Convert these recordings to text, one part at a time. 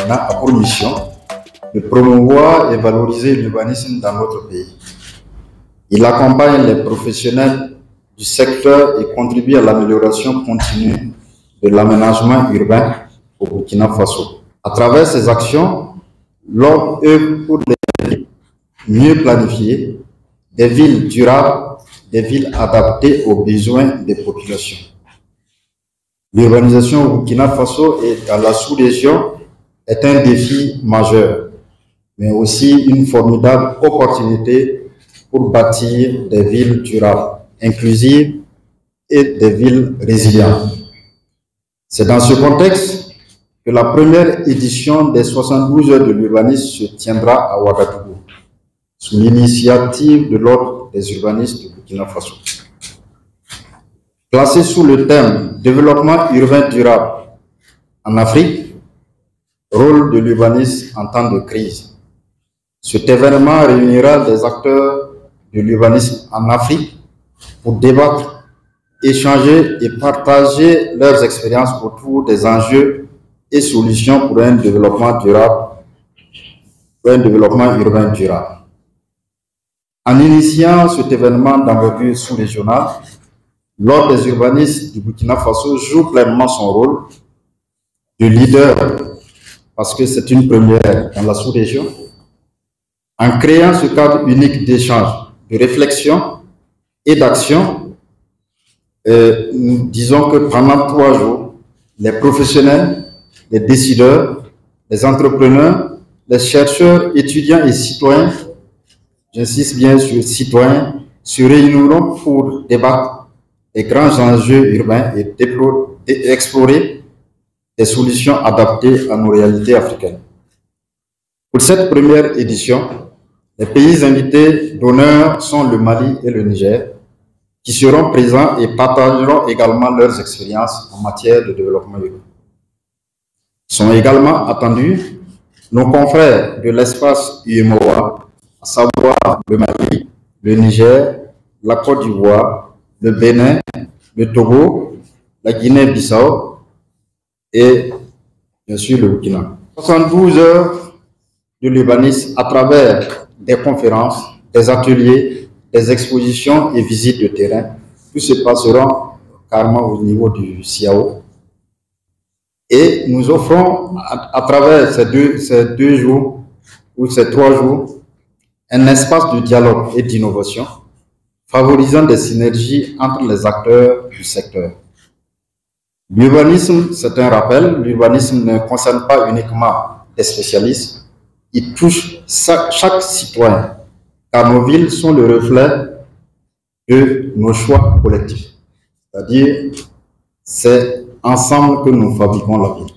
Burkina a pour mission de promouvoir et valoriser l'urbanisme dans notre pays. Il accompagne les professionnels du secteur et contribue à l'amélioration continue de l'aménagement urbain au Burkina Faso. À travers ces actions, l'homme œuvre pour des villes mieux planifiées, des villes durables, des villes adaptées aux besoins des populations. L'urbanisation au Burkina Faso et dans la sous-région est un défi majeur, mais aussi une formidable opportunité pour bâtir des villes durables, inclusives et des villes résilientes. C'est dans ce contexte que la première édition des 72 heures de l'urbanisme se tiendra à Ouagadougou, sous l'initiative de l'Ordre des urbanistes du Burkina Faso. Placé sous le thème « Développement urbain durable en Afrique, rôle de l'urbanisme en temps de crise », cet événement réunira des acteurs de l'urbanisme en Afrique pour débattre, échanger et partager leurs expériences autour des enjeux et solutions pour un développement durable, pour un développement urbain durable. En initiant cet événement d'envergure sous-régionale, l'Ordre des urbanistes du Burkina Faso joue pleinement son rôle de leader, parce que c'est une première dans la sous-région, en créant ce cadre unique d'échange, de réflexion et d'action. Nous disons que pendant 3 jours, les professionnels, les décideurs, les entrepreneurs, les chercheurs, étudiants et citoyens, j'insiste bien sur citoyens, se réuniront pour débattre des grands enjeux urbains et explorer des solutions adaptées à nos réalités africaines. Pour cette première édition, les pays invités d'honneur sont le Mali et le Niger, qui seront présents et partageront également leurs expériences en matière de développement urbain. Sont également attendus nos confrères de l'espace UEMOA, à savoir le Mali, le Niger, la Côte d'Ivoire, le Bénin, le Togo, la Guinée-Bissau et bien sûr le Burkina. 72 heures de l'urbanisme à travers des conférences, des ateliers, des expositions et visites de terrain. Tout se passera carrément au niveau du CIAO. Et nous offrons à travers ces deux jours ou ces 3 jours un espace de dialogue et d'innovation favorisant des synergies entre les acteurs du secteur. L'urbanisme, c'est un rappel, l'urbanisme ne concerne pas uniquement des spécialistes, il touche chaque citoyen, car nos villes sont le reflet de nos choix collectifs. C'est-à-dire, c'est ensemble que nous fabriquons la ville.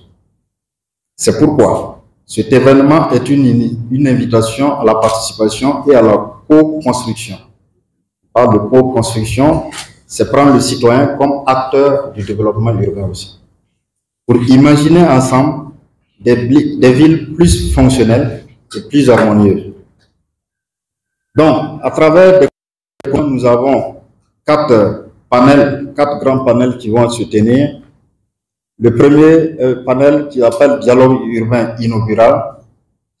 C'est pourquoi cet événement est une invitation à la participation et à la co-construction. On parle de co-construction, c'est prendre le citoyen comme acteur du développement urbain aussi. Pour imaginer ensemble des villes plus fonctionnelles et plus harmonieuses. Donc, à travers des nous avons 4 grands panels qui vont se tenir. Le premier panel qui appelle Dialogue urbain inaugural,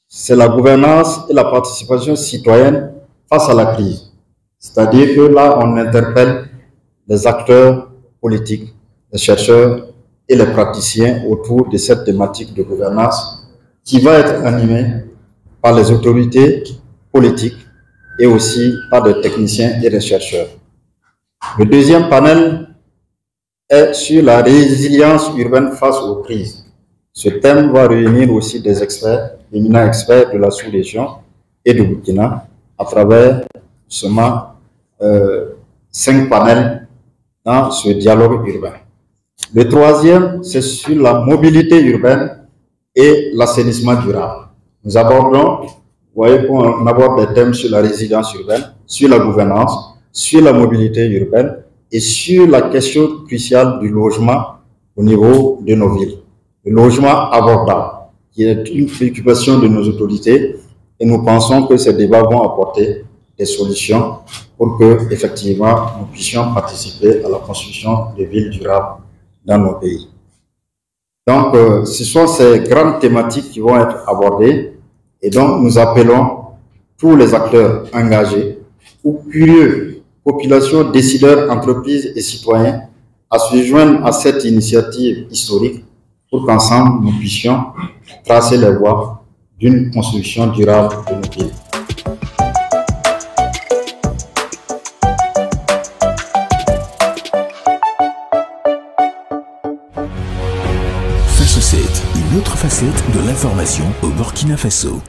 c'est la gouvernance et la participation citoyenne face à la crise. C'est-à-dire que là, on interpelle les acteurs politiques, les chercheurs et les praticiens autour de cette thématique de gouvernance qui va être animée par les autorités politiques et aussi par des techniciens et des chercheurs. Le deuxième panel est sur la résilience urbaine face aux crises. Ce thème va réunir aussi des experts, éminents experts de la sous-région et du Burkina à travers seulement 5 panels dans ce dialogue urbain. Le troisième, c'est sur la mobilité urbaine et l'assainissement durable. Nous abordons, vous voyez qu'on aborde des thèmes sur la résilience urbaine, sur la gouvernance, sur la mobilité urbaine et sur la question cruciale du logement au niveau de nos villes. Le logement abordable, qui est une préoccupation de nos autorités, et nous pensons que ces débats vont apporter des solutions pour que, effectivement, nous puissions participer à la construction de villes durables dans nos pays. Donc, ce sont ces grandes thématiques qui vont être abordées et donc nous appelons tous les acteurs engagés ou curieux, populations, décideurs, entreprises et citoyens à se joindre à cette initiative historique pour qu'ensemble nous puissions tracer les voies d'une construction durable de nos pays. Faso 7, une autre facette de l'information au Burkina Faso.